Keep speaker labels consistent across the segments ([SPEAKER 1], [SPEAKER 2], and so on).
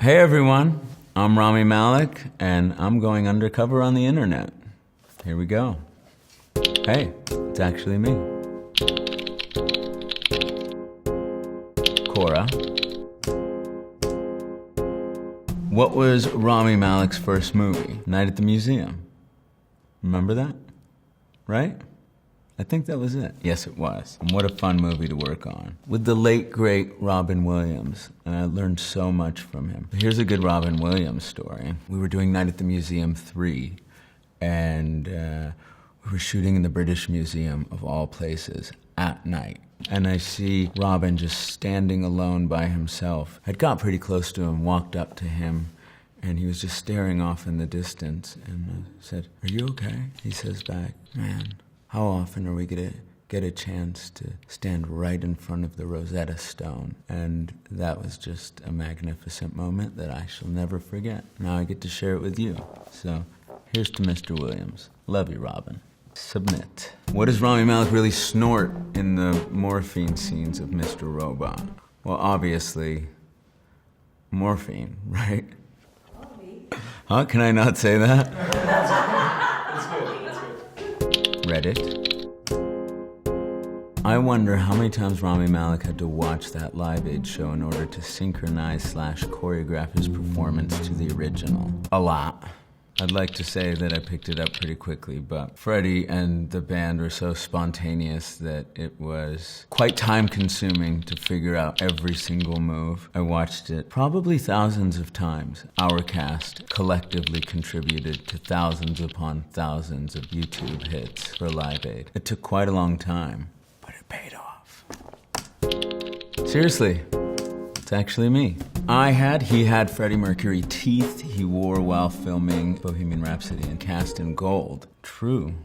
[SPEAKER 1] Hey everyone, I'm Rami Malek, and I'm going undercover on the internet. Here we go. Hey, it's actually me. Cora. What was Rami Malek's first movie? Night at the Museum. Remember that? Right? I think that was it. Yes, it was. And what a fun movie to work on. With the late, great Robin Williams. And I learned so much from him. Here's a good Robin Williams story. We were doing Night at the Museum 3, and we were shooting in the British Museum, of all places, at night. And I see Robin just standing alone by himself. I'd got pretty close to him, walked up to him, and he was just staring off in the distance. And I said, "Are you okay?" He says back, "Man, how often are we gonna get a chance to stand right in front of the Rosetta Stone?" And that was just a magnificent moment that I shall never forget. Now I get to share it with you. So here's to Mr. Williams. Love you, Robin. Submit. What does Rami Malek really snort in the morphine scenes of Mr. Robot? Well, obviously, morphine, right? Huh? Can I not say that? Reddit. I wonder how many times Rami Malek had to watch that Live Aid show in order to synchronize / choreograph his performance to the original. A lot. I'd like to say that I picked it up pretty quickly, but Freddie and the band were so spontaneous that it was quite time-consuming to figure out every single move. I watched it probably thousands of times. Our cast collectively contributed to thousands upon thousands of YouTube hits for Live Aid. It took quite a long time, but it paid off. Seriously. It's actually me. He had Freddie Mercury teeth he wore while filming Bohemian Rhapsody and cast in gold. True,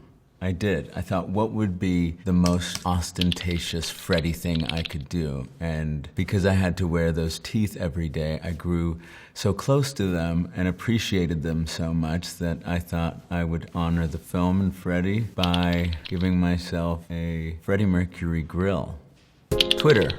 [SPEAKER 1] I did. I thought, what would be the most ostentatious Freddie thing I could do? And because I had to wear those teeth every day, I grew so close to them and appreciated them so much that I thought I would honor the film and Freddie by giving myself a Freddie Mercury grill. Twitter.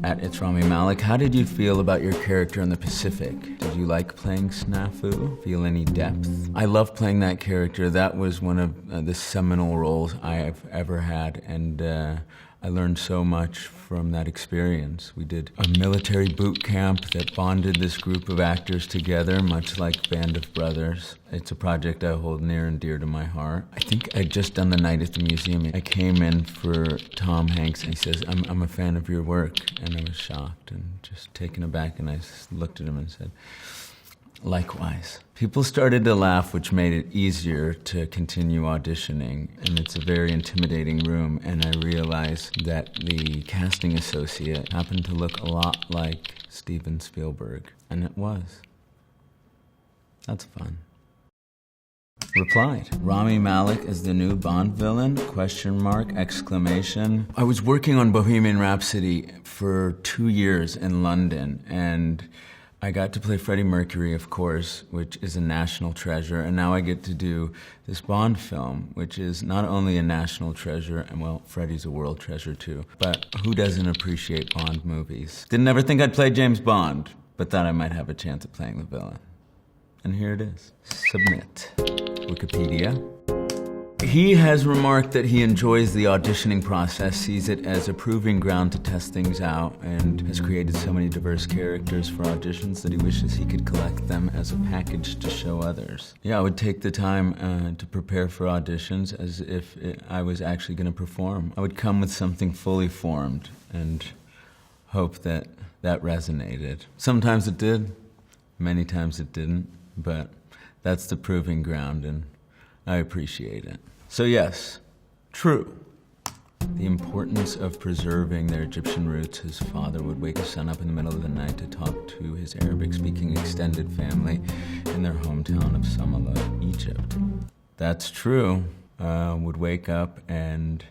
[SPEAKER 1] At It's Rami Malek, how did you feel about your character in the Pacific? Did you like playing Snafu? Feel any depth? I love playing that character. That was one of the seminal roles I've ever had, and I learned so much from that experience. We did a military boot camp that bonded this group of actors together, much like Band of Brothers. It's a project I hold near and dear to my heart. I think I'd just done the Night at the Museum. I came in for Tom Hanks, and he says, I'm a fan of your work. And I was shocked and just taken aback, and I looked at him and said, likewise. People started to laugh, which made it easier to continue auditioning, and it's a very intimidating room, and I realized that the casting associate happened to look a lot like Steven Spielberg, and it was. That's fun. Replied. Rami Malek is the new Bond villain? ? Exclamation. I was working on Bohemian Rhapsody for 2 years in London, and I got to play Freddie Mercury, of course, which is a national treasure, and now I get to do this Bond film, which is not only a national treasure, and well, Freddie's a world treasure too, but who doesn't appreciate Bond movies? Didn't ever think I'd play James Bond, but thought I might have a chance at playing the villain. And here it is. Submit. Wikipedia. He has remarked that he enjoys the auditioning process, sees it as a proving ground to test things out, and has created so many diverse characters for auditions that he wishes he could collect them as a package to show others. Yeah, I would take the time to prepare for auditions as if I was actually going to perform. I would come with something fully formed and hope that that resonated. Sometimes it did, many times it didn't, but that's the proving ground, and I appreciate it. So yes, true. The importance of preserving their Egyptian roots. His father would wake his son up in the middle of the night to talk to his Arabic-speaking extended family in their hometown of Samalot, Egypt. That's true. Would wake up and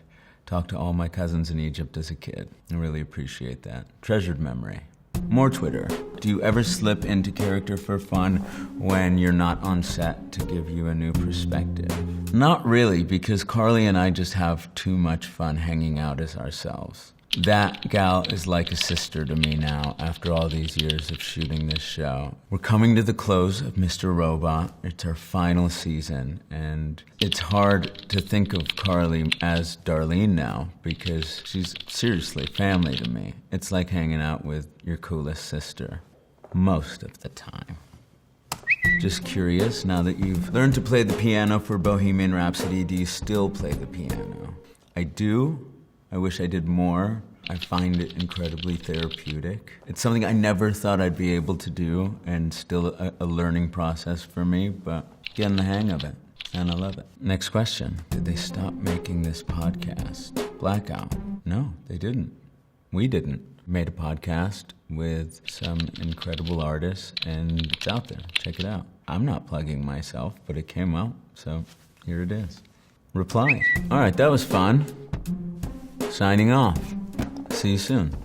[SPEAKER 1] talk to all my cousins in Egypt as a kid. I really appreciate that. Treasured memory. More Twitter. Do you ever slip into character for fun when you're not on set to give you a new perspective? Not really, because Carly and I just have too much fun hanging out as ourselves. That gal is like a sister to me now after all these years of shooting this show. We're coming to the close of Mr. Robot. It's our final season, and it's hard to think of Carly as Darlene now because she's seriously family to me. It's like hanging out with your coolest sister most of the time. Just curious, now that you've learned to play the piano for Bohemian Rhapsody, do you still play the piano? I do. I wish I did more. I find it incredibly therapeutic. It's something I never thought I'd be able to do, and still a learning process for me, but getting the hang of it, and I love it. Next question. Did they stop making this podcast? Blackout. No, they didn't. We didn't. Made a podcast with some incredible artists, and it's out there. Check it out. I'm not plugging myself, but it came out, so here it is. Replies. All right, that was fun. Signing off. See you soon.